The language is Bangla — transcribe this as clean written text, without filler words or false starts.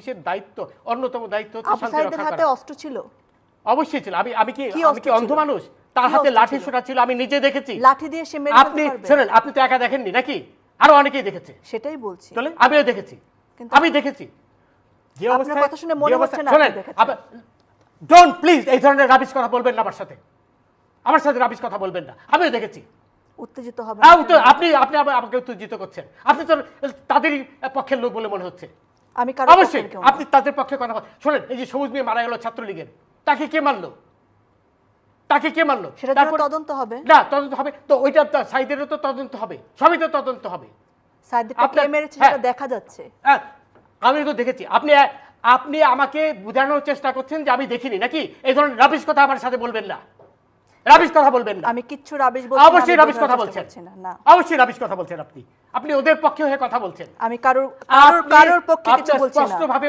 পুলিশের দায়িত্ব, অন্যতম দায়িত্ব হচ্ছে আবু শান্তি সাঈদের রক্ষা হাতে করা। অস্ত্র ছিল? অবশ্যই ছিল। আমি কি অস্ত্র অন্ধ ছিল? মানুষ? তার কি হাতে অস্ত্র লাঠি ছিল? ছোটা ছিল, আমি নিজে দেখেছি। লাঠি দিয়ে সে মেরে আপনি ফেলতে পারবে? শুনেন, আপনি তো একা দেখেননি নাকি, আরো অনেকেই দেখেছে। সেটাই বলছি। চলে, আমিও দেখেছি, কিন্তু আমি দেখেছি যে আপনার অবস্থায়। কথা শুনে মনে হচ্ছে না আপনি দেখেছেন। ডোন্ট প্লিজ এই ধরনের রাবিশ কথা বলবেন না আমার সাথে রাবিশ কথা বলবেন না। আমিও দেখেছি। উত্তেজিত হবে আপনি আপনি আমাকে উত্তেজিত করছেন। আপনি তো তাদেরই পক্ষের লোক বলে মনে হচ্ছে। আমি কারো অবশ্যই পক্ষের কেউ আপনি তাদের পক্ষে কথা বলেন। শোনেন, এই যে সবুজ মিয়া মারা গেল ছাত্রলীগের, তাকে কে মারলো? সেটা জন্য তদন্ত হবে। না, তদন্ত হবে তো, ওইটা সাইদেরও তো তদন্ত হবে, সবই তো তদন্ত হবে। সাইদকে কে মেরেছে সেটা দেখা যাচ্ছে। আমি তো দেখেছি। আপনি আমাকে বোঝানোর চেষ্টা করছেন যে আমি দেখিনি নাকি? এই ধরনের রাবিশ কথা আমার সাথে বলবেন না, রাবিশ কথা বলবেন না। আমি কিচ্ছু রাবিশ বলছি না। অবশ্যই রাবিশ কথা বলছেন না, অবশ্যই রাবিশ কথা বলছেন। আপনি ওদের পক্ষে হয়ে কথা বলছেন। আমি কারোর পক্ষে কিছু বলছি না। স্পষ্টভাবে